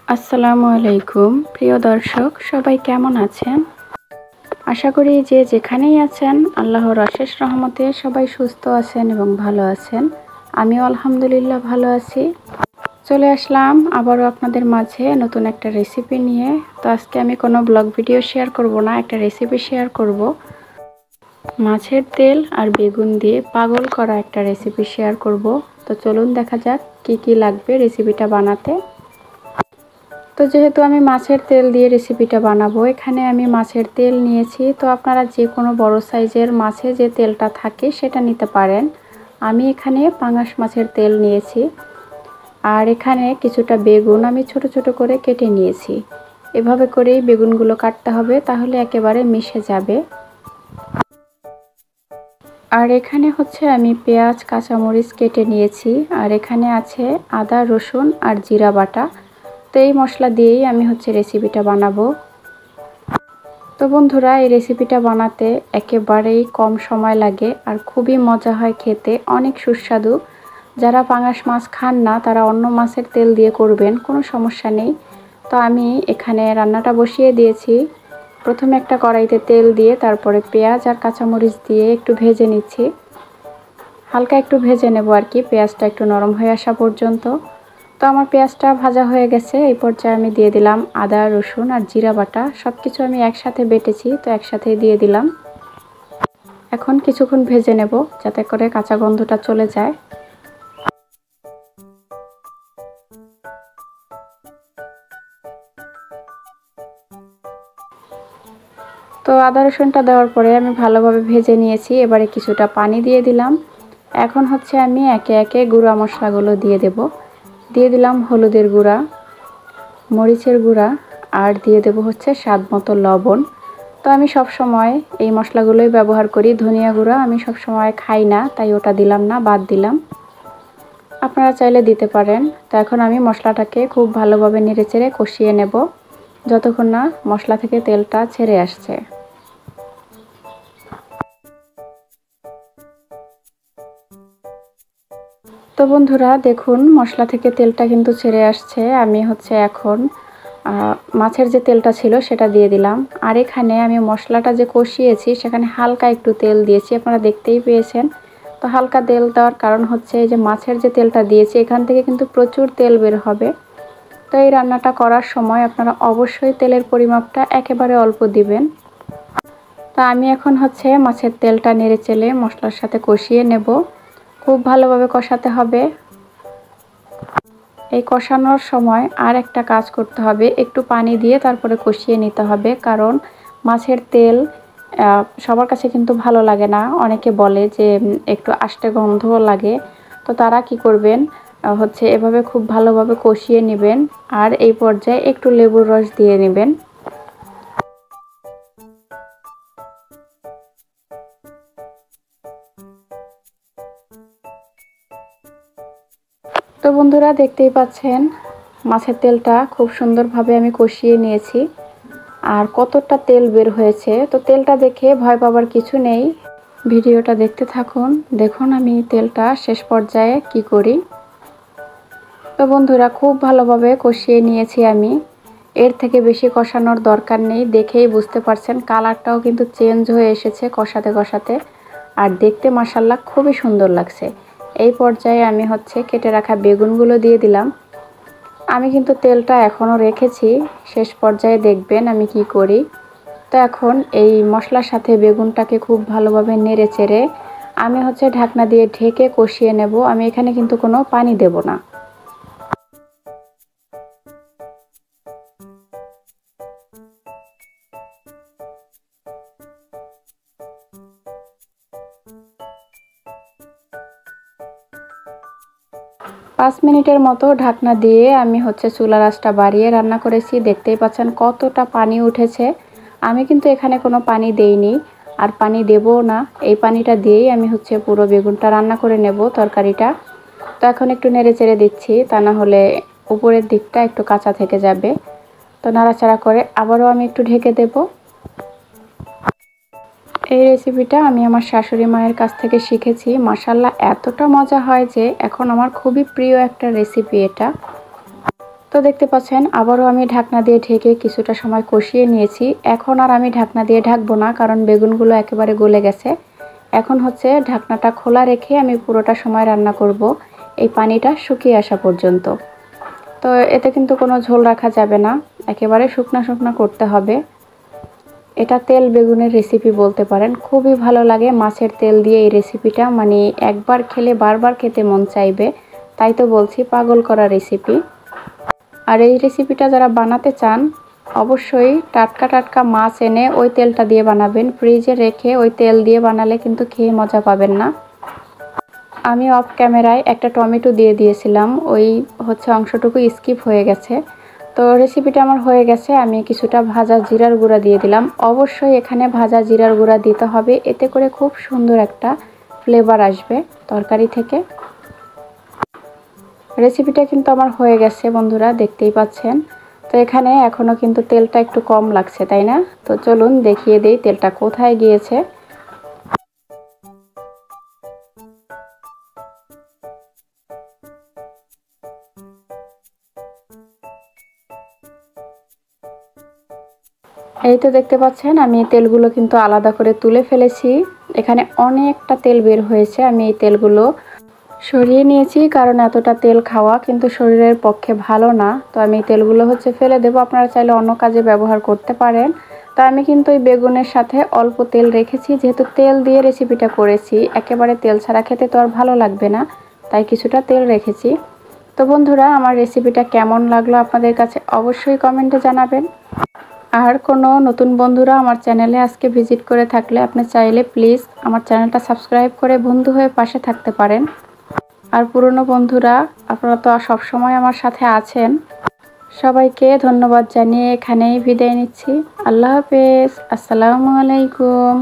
আসসালামু আলাইকুম প্রিয় দর্শক, সবাই কেমন আছেন? আশা করি যে যেখানেই আছেন আল্লাহর অশেষ রহমতে সবাই সুস্থ আছেন এবং ভালো আছেন। আমিও আলহামদুলিল্লাহ ভালো আছি। চলে আসলাম আবারও আপনাদের মাঝে নতুন একটা রেসিপি নিয়ে। তো আজকে আমি কোনো ব্লগ ভিডিও শেয়ার করব না, একটা রেসিপি শেয়ার করব। মাছের তেল আর বেগুন দিয়ে পাগল করা একটা রেসিপি শেয়ার করব। তো চলুন দেখা যাক কি কি লাগবে রেসিপিটা বানাতে। তো যেহেতু আমি মাছের তেল দিয়ে রেসিপিটা বানাবো, এখানে আমি মাছের তেল নিয়েছি। তো আপনারা যে কোনো বড় সাইজের মাছে যে তেলটা থাকে সেটা নিতে পারেন। আমি এখানে পাঙাশ মাছের তেল নিয়েছি। আর এখানে কিছুটা বেগুন আমি ছোট ছোট করে কেটে নিয়েছি। এভাবে করেই বেগুনগুলো কাটতে হবে, তাহলে একেবারে মিশে যাবে। আর এখানে হচ্ছে আমি পেঁয়াজ কাঁচামরিচ কেটে নিয়েছি। আর এখানে আছে আদা রসুন আর জিরা বাটা। তো এই মশলা দিয়েই আমি রেসিপিটা বানাবো। তো বন্ধুরা, এই রেসিপিটা বানাতে একেবারেই কম সময় লাগে আর খুবই মজা হয় খেতে, অনেক সুস্বাদু। যারা পাঙাশ মাছ খান না তারা অন্য মাছের তেল দিয়ে করবেন, কোনো সমস্যা নেই। তো আমি এখানে রান্নাটা বসিয়ে দিয়েছি। প্রথমে একটা কড়াইতে তেল দিয়ে তারপরে পেঁয়াজ আর কাঁচামরিচ দিয়ে একটু ভেজে নিচ্ছি। হালকা একটু ভেজে নেব আর কি, পেঁয়াজটা একটু নরম হয়ে আসা পর্যন্ত। তো আমার পেঁয়াজটা ভাজা হয়ে গেছে। এই পর্যায়ে আমি দিয়ে দিলাম আদা রসুন আর জিরা বাটা। সব কিছু আমি একসাথে বেটেছি, তো একসাথে দিয়ে দিলাম। এখন কিছুক্ষণ ভেজে নেব যাতে করে কাঁচা গন্ধটা চলে যায়। তো আদা রসুনটা দেওয়ার পরে আমি ভালোভাবে ভেজে নিয়েছি। এবারে কিছুটা পানি দিয়ে দিলাম। এখন আমি একে একে গুঁড়া মশলাগুলো দিয়ে দেব। দিয়ে দিলাম হলুদের গুঁড়া, মরিচের গুঁড়া, আর দিয়ে দেব স্বাদ মতো লবণ। তো আমি সব সময় এই মশলাগুলোই ব্যবহার করি। ধনিয়া গুঁড়া আমি সব সময় খাই না, তাই ওটা দিলাম না, বাদ দিলাম। আপনারা চাইলে দিতে পারেন। তো এখন আমি মশলাটাকে খুব ভালোভাবে নেড়েচেড়ে কষিয়ে নেব যতক্ষণ না মশলা থেকে তেলটা ছেড়ে আসছে। তো বন্ধুরা দেখুন, মশলা থেকে তেলটা কিন্তু ছেড়ে আসছে। আমি এখন মাছের যে তেলটা ছিল সেটা দিয়ে দিলাম। আর এখানে আমি মশলাটা যে কষিয়েছি সেখানে হালকা একটু তেল দিয়েছি, আপনারা দেখতেই পেয়েছেন। তো হালকা তেল দেওয়ার কারণ এই যে মাছের যে তেলটা দিয়েছি এখান থেকে কিন্তু প্রচুর তেল বের হবে। তো এই রান্নাটা করার সময় আপনারা অবশ্যই তেলের পরিমাপটা একেবারে অল্প দিবেন। তো আমি এখন মাছের তেলটা নেড়েচেড়ে মশলার সাথে কষিয়ে নেব। খুব ভালোভাবে কষাতে হবে। এই কষানোর সময় আর একটা কাজ করতে হবে, একটু পানি দিয়ে তারপরে কষিয়ে নিতে হবে, কারণ মাছের তেল সবার কাছে কিন্তু ভালো লাগে না। অনেকে বলে যে একটু আষ্টে গন্ধ লাগে। তো তারা কি করবেন, এভাবে খুব ভালোভাবে কষিয়ে নেবেন। আর এই পর্যায়ে একটু লেবুর রস দিয়ে নেবেন। তো বন্ধুরা দেখতেই পাচ্ছেন মাছের তেলটা খুব সুন্দরভাবে আমি কষিয়ে নিয়েছি। আর কতটা তেল বের হয়েছে, তো তেলটা দেখে ভয় পাবার কিছু নেই। ভিডিওটা দেখতে থাকুন, দেখুন আমি তেলটা শেষ পর্যায়ে কি করি। তো বন্ধুরা খুব ভালোভাবে কষিয়ে নিয়েছি আমি। এর থেকে বেশি কষানোর দরকার নেই, দেখেই বুঝতে পারছেন কালারটাও কিন্তু চেঞ্জ হয়ে এসেছে কষাতে কষাতে। আর দেখতে মাশাআল্লাহ খুবই সুন্দর লাগছে। এই পর্যায়ে আমি কেটে রাখা বেগুনগুলো দিয়ে দিলাম। আমি কিন্তু তেলটা এখনও রেখেছি, শেষ পর্যায়ে দেখবেন আমি কি করি। তো এখন এই মশলার সাথে বেগুনটাকে খুব ভালোভাবে নেড়েচেড়ে আমি ঢাকনা দিয়ে ঢেকে কষিয়ে নেব। আমি এখানে কিন্তু কোনো পানি দেব না। পাঁচ মিনিটের মতো ঢাকনা দিয়ে আমি চুলার আঁচটা বাড়িয়ে রান্না করেছি। দেখতেই পাচ্ছেন কতটা পানি উঠেছে। আমি কিন্তু এখানে কোনো পানি দেইনি আর পানি দেবও না। এই পানিটা দিয়েই আমি পুরো বেগুনটা রান্না করে নেব, তরকারিটা। তো এখন একটু নেড়ে চেড়ে দিচ্ছি, তা না হলে উপরের দিকটা একটু কাঁচা থেকে যাবে। তো নাড়াচাড়া করে আবারও আমি একটু ঢেকে দেব। এই রেসিপিটা আমি আমার শাশুড়ি মায়ের কাছ থেকে শিখেছি। মাশাআল্লাহ এতটা মজা হয় যে এখন আমার খুবই প্রিয় একটা রেসিপি এটা। তো তো দেখতে পাচ্ছেন আবারও আমি ঢাকনা দিয়ে ঢেকে কিছুটা সময় কষিয়ে নিয়েছি। এখন আর আমি ঢাকনা দিয়ে ঢাকবো না, কারণ বেগুনগুলো একেবারে গলে গেছে। এখন হচ্ছে ঢাকনাটা খোলা রেখে আমি পুরোটা সময় রান্না করব, এই পানিটা শুকিয়ে আসা পর্যন্ত। তো এতে কিন্তু কোনো ঝোল রাখা যাবে না, একেবারে শুকনা শুকনা করতে হবে। এটা তেল বেগুনের রেসিপি বলতে পারেন, খুবই ভালো লাগে মাছের তেল দিয়ে এই রেসিপিটা, মানে একবার খেলে বারবার খেতে মন চাইবে। তাই তো বলছি, পাগল করা রেসিপি। আর এই রেসিপিটা যারা বানাতে চান অবশ্যই টাটকা টাটকা মাছ এনে ওই তেলটা দিয়ে বানাবেন। ফ্রিজে রেখে ওই তেল দিয়ে বানালে কিন্তু খেয়ে মজা পাবেন না। আমি অফ ক্যামেরায় একটা টমেটো দিয়ে দিয়েছিলাম, ওই হচ্ছে অংশটুকু স্কিপ হয়ে গেছে। তো রেসিপিটা আমার হয়ে গেছে, আমি কিছুটা ভাজা জিরার গুঁড়া দিয়ে দিলাম। অবশ্যই এখানে ভাজা জিরার গুঁড়া দিতে হবে, এতে করে খুব সুন্দর একটা ফ্লেভার আসবে তরকারি থেকে। রেসিপিটা কিন্তু আমার হয়ে গেছে বন্ধুরা, দেখতেই পাচ্ছেন। তো এখানে এখনও কিন্তু তেলটা একটু কম লাগছে, তাই না? তো চলুন দেখিয়ে দেই তেলটা কোথায় গিয়েছে। এই তো দেখতে পাচ্ছেন আমি তেলগুলো কিন্তু আলাদা করে তুলে ফেলেছি। এখানে অনেকটা তেল বের হয়েছে, আমি এই তেলগুলো সরিয়ে নিয়েছি, কারণ এতটা তেল খাওয়া কিন্তু শরীরের পক্ষে ভালো না। তো আমি তেলগুলো হচ্ছে ফেলে দেবো, আপনারা চাইলে অন্য কাজে ব্যবহার করতে পারেন। তো আমি কিন্তু এই বেগুনের সাথে অল্প তেল রেখেছি, যেহেতু তেল দিয়ে রেসিপিটা করেছি, একেবারে তেল ছাড়া খেতে তো আর ভালো লাগবে না, তাই কিছুটা তেল রেখেছি। তো বন্ধুরা, আমার রেসিপিটা কেমন লাগলো আপনাদের কাছে অবশ্যই কমেন্টে জানাবেন। আর কোনো নতুন বন্ধুরা আমার চ্যানেলে আজকে ভিজিট করে থাকলে আপনি চাইলে প্লিজ আমার চ্যানেলটা সাবস্ক্রাইব করে বন্ধু হয়ে পাশে থাকতে পারেন। আর পুরনো বন্ধুরা, আপনারা তো সবসময় আমার সাথে আছেন। সবাইকে ধন্যবাদ জানিয়ে এখানেই বিদায় নিচ্ছি। আল্লাহ হাফেজ, আসসালামু আলাইকুম।